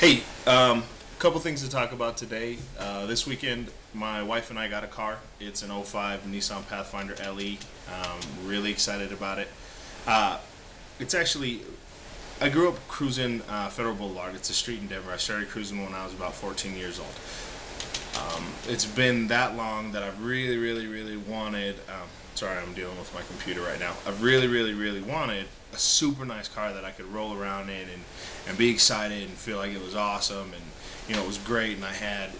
Hey, couple things to talk about today. This weekend, my wife and I got a car. It's an '05 Nissan Pathfinder LE. Really excited about it. Uh, it's actually, I grew up cruising Federal Boulevard. It's a street in Denver. I started cruising when I was about 14 years old. It's been that long that I've really wanted. Sorry, I'm dealing with my computer right now. I've really wanted a super nice car that I could roll around in and be excited and feel like it was awesome and it was great. And I had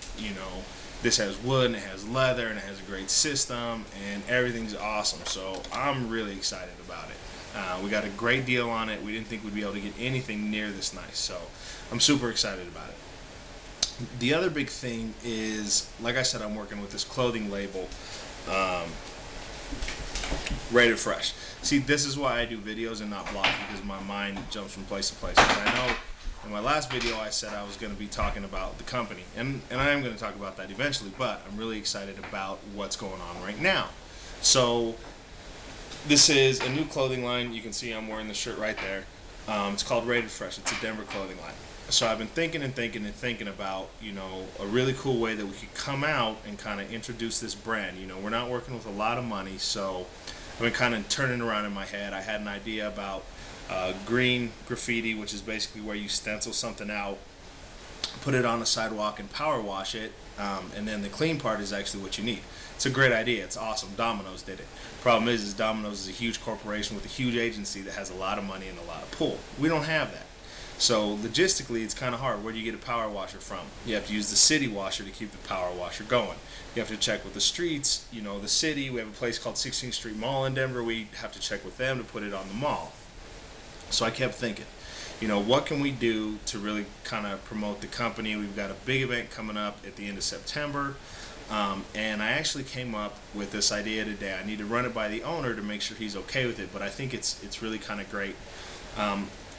this has wood and it has leather and it has a great system and everything's awesome. So I'm really excited about it. We got a great deal on it. We didn't think we'd be able to get anything near this nice. So I'm super excited about it. The other big thing is, like I said, I'm working with this clothing label, um, Rated Fresh. See, this is why I do videos and not blogs, because my mind jumps from place to place. Because I know in my last video I said I was going to be talking about the company, and I am going to talk about that eventually, but I'm really excited about what's going on right now. So this is a new clothing line. You can see I'm wearing the shirt right there. It's called Rated Fresh. It's a Denver clothing line. So I've been thinking about, a really cool way that we could come out and kind of introduce this brand. We're not working with a lot of money, so I've been kind of turning around in my head. I had an idea about green graffiti, which is basically where you stencil something out, put it on the sidewalk and power wash it, and then the clean part is actually what you need. It's a great idea. It's awesome. Domino's did it. Problem is Domino's is a huge corporation with a huge agency that has a lot of money and a lot of pull. We don't have that. So logistically, it's kind of hard. Where do you get a power washer from? You have to use the city washer to keep the power washer going. You have to check with the streets, the city. We have a place called 16th Street Mall in Denver. We have to check with them to put it on the mall. So I kept thinking, what can we do to really kind of promote the company? We've got a big event coming up at the end of September. And I actually came up with this idea today. I need to run it by the owner to make sure he's okay with it, but I think it's really kind of great.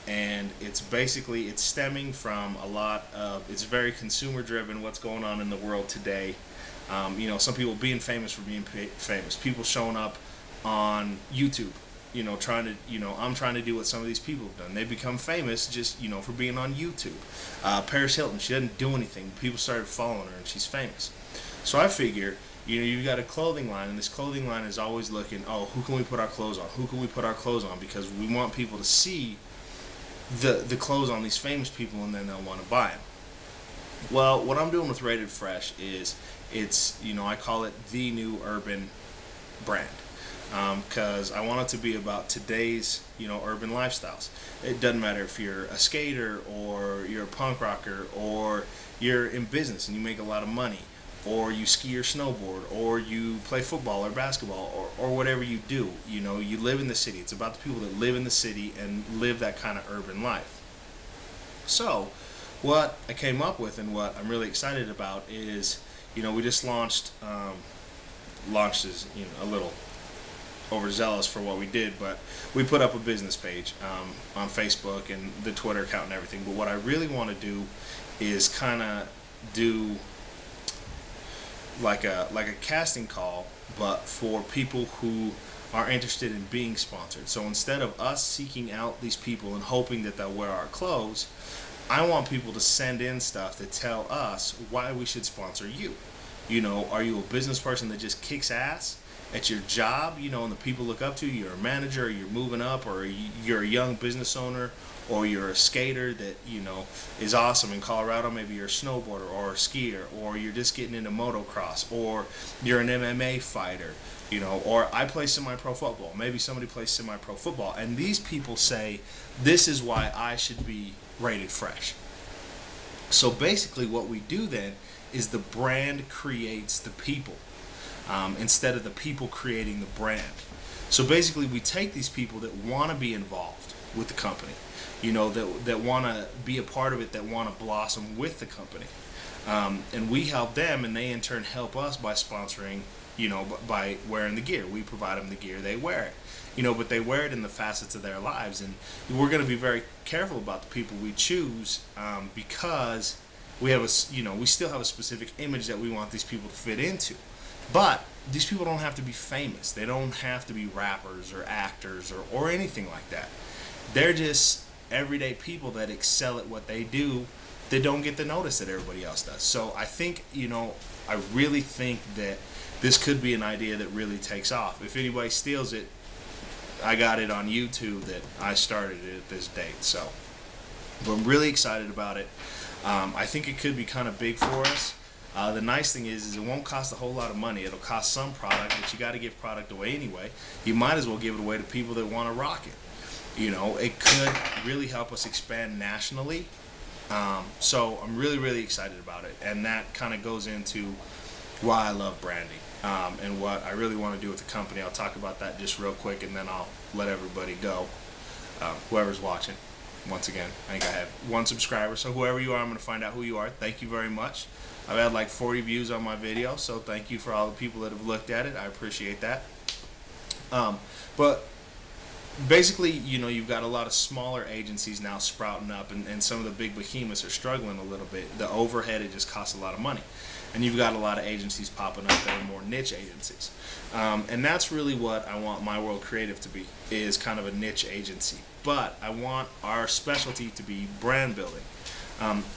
And it's stemming from a lot of, it's very consumer driven, what's going on in the world today. Some people being famous for being famous, people showing up on YouTube, trying to, I'm trying to do what some of these people have done. They become famous just, for being on YouTube. Paris Hilton, she doesn't do anything. People started following her and she's famous. So I figure, you've got a clothing line, and this clothing line is always looking, oh, who can we put our clothes on? Who can we put our clothes on? Because we want people to see the clothes on these famous people, and then they'll want to buy them. Well, what I'm doing with Rated Fresh is I call it the new urban brand, because I want it to be about today's urban lifestyles. It doesn't matter if you're a skater or you're a punk rocker or you're in business and you make a lot of money, or you ski or snowboard, or you play football or basketball, or whatever you do. You live in the city. It's about the people that live in the city and live that kind of urban life. So what I came up with and what I'm really excited about is, we just launched is a little overzealous for what we did, but we put up a business page on Facebook and the Twitter account and everything. But what I really want to do is kind of do like a casting call, but for people who are interested in being sponsored. So instead of us seeking out these people and hoping that they'll wear our clothes, I want people to send in stuff that tell us why we should sponsor you. Are you a business person that just kicks ass at your job, and the people look up to you? You're a manager, or you're moving up, or you're a young business owner, or you're a skater that is awesome in Colorado. Maybe you're a snowboarder or a skier, or you're just getting into motocross, or you're an MMA fighter, or I play semi-pro football. Maybe somebody plays semi-pro football, and these people say, this is why I should be Rated Fresh. So basically what we do then is the brand creates the people, instead of the people creating the brand. So basically we take these people that want to be involved with the company, that want to be a part of it, that want to blossom with the company. And we help them, and they in turn help us by sponsoring, by wearing the gear. We provide them the gear, they wear it. But they wear it in the facets of their lives, and we're going to be very careful about the people we choose, because we have we still have a specific image that we want these people to fit into. But these people don't have to be famous. They don't have to be rappers or actors or anything like that. They're just everyday people that excel at what they do, they don't get the notice that everybody else does. So I think, I really think that this could be an idea that really takes off. If anybody steals it, I got it on YouTube that I started it at this date. So but I'm really excited about it. I think it could be kind of big for us. The nice thing is it won't cost a whole lot of money. It'll cost some product, but you got to give product away anyway. You might as well give it away to people that want to rock it. It could really help us expand nationally. So I'm really, really excited about it. And that kind of goes into why I love branding and what I really want to do with the company. I'll talk about that just real quick, and then I'll let everybody go. Whoever's watching, once again, I think I have 1 subscriber. So whoever you are, I'm going to find out who you are. Thank you very much. I've had like 40 views on my video, so thank you for all the people that have looked at it. I appreciate that. But basically, you've got a lot of smaller agencies now sprouting up, and some of the big behemoths are struggling a little bit. The overhead, it just costs a lot of money. And you've got a lot of agencies popping up that are more niche agencies. And that's really what I want My World Creative to be, is kind of a niche agency. But I want our specialty to be brand building,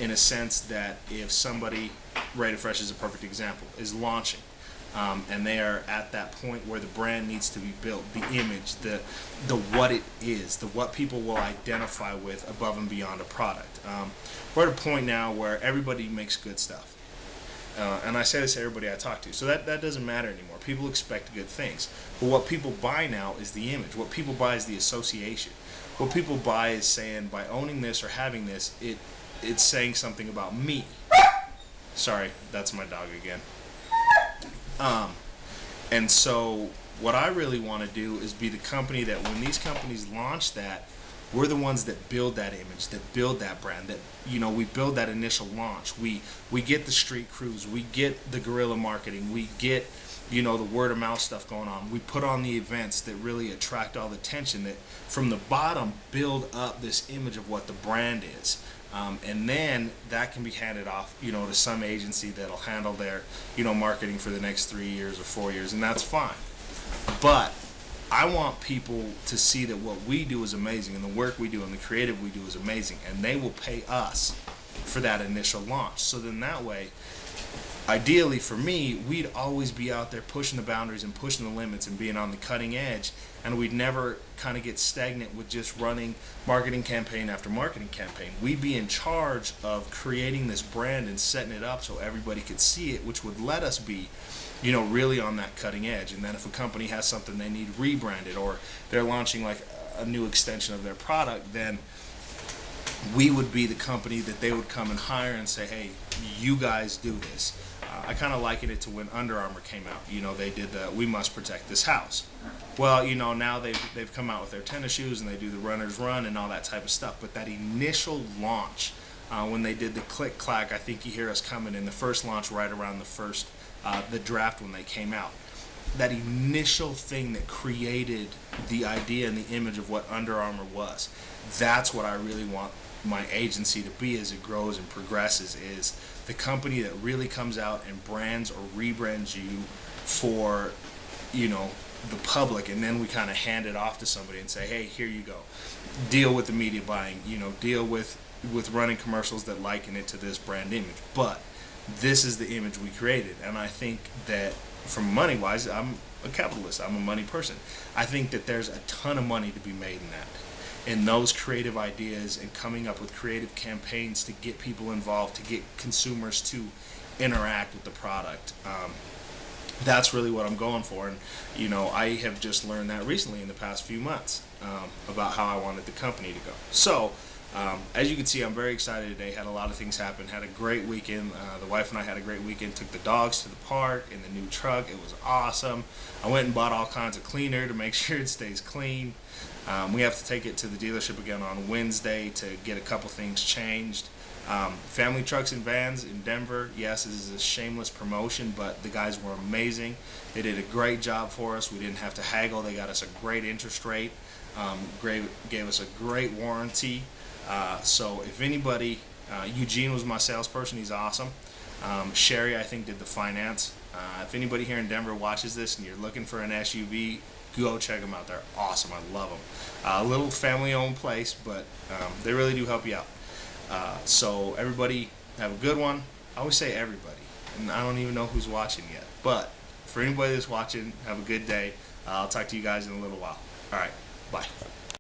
in a sense that if somebody, Rated Fresh is a perfect example, is launching, and they are at that point where the brand needs to be built, the image, the what it is, the what people will identify with above and beyond a product. We're at a point now where everybody makes good stuff. And I say this to everybody I talk to. So that doesn't matter anymore. People expect good things. But what people buy now is the image. What people buy is the association. What people buy is saying, by owning this or having this, it's saying something about me. Sorry, that's my dog again. And so what I really want to do is be the company that when these companies launch that, we're the ones that build that image, that build that brand, that we build that initial launch. We get the street crews, we get the guerrilla marketing, we get the word of mouth stuff going on. We put on the events that really attract all the attention, that from the bottom build up this image of what the brand is. And then that can be handed off, to some agency that'll handle their, marketing for the next 3 years or 4 years, and that's fine. But I want people to see that what we do is amazing, and the work we do and the creative we do is amazing, and they will pay us for that initial launch. So then that way, ideally for me, we'd always be out there pushing the boundaries and pushing the limits and being on the cutting edge, and we'd never kind of get stagnant with just running marketing campaign after marketing campaign. We'd be in charge of creating this brand and setting it up so everybody could see it, which would let us be really on that cutting edge. And then if a company has something they need rebranded, or they're launching like a new extension of their product, then we would be the company that they would come and hire and say, hey, you guys do this. I kind of liken it to when Under Armour came out. They did the We Must Protect This House. Well, now they've come out with their tennis shoes, and they do the runner's run and all that type of stuff. But that initial launch, when they did the click clack, I think you hear us coming in the first launch right around the draft when they came out. That initial thing that created the idea and the image of what Under Armour was. That's what I really want my agency to be as it grows and progresses, is the company that really comes out and brands or rebrands you for the public, and then we kind of hand it off to somebody and say, hey, here you go, deal with the media buying, deal with running commercials that liken it to this brand image, but this is the image we created. And I think that from money wise, I'm a capitalist, I'm a money person. I think that there's a ton of money to be made in that, in those creative ideas and coming up with creative campaigns to get people involved, to get consumers to interact with the product. That's really what I'm going for, and I have just learned that recently in the past few months, about how I wanted the company to go. So as you can see, I'm very excited today. Had a lot of things happen. Had a great weekend. The wife and I had a great weekend. Took the dogs to the park in the new truck. It was awesome. I went and bought all kinds of cleaner to make sure it stays clean. We have to take it to the dealership again on Wednesday to get a couple things changed. Family Trucks and Vans in Denver. Yes, this is a shameless promotion, but the guys were amazing. They did a great job for us. We didn't have to haggle. They got us a great interest rate. Gave us a great warranty. So if anybody, Eugene was my salesperson. He's awesome. Sherry, I think, did the finance. If anybody here in Denver watches this and you're looking for an SUV, go check them out. They're awesome. I love them. A little family-owned place, but they really do help you out. So everybody have a good one. I always say everybody, and I don't even know who's watching yet. But for anybody that's watching, have a good day. I'll talk to you guys in a little while. All right, bye.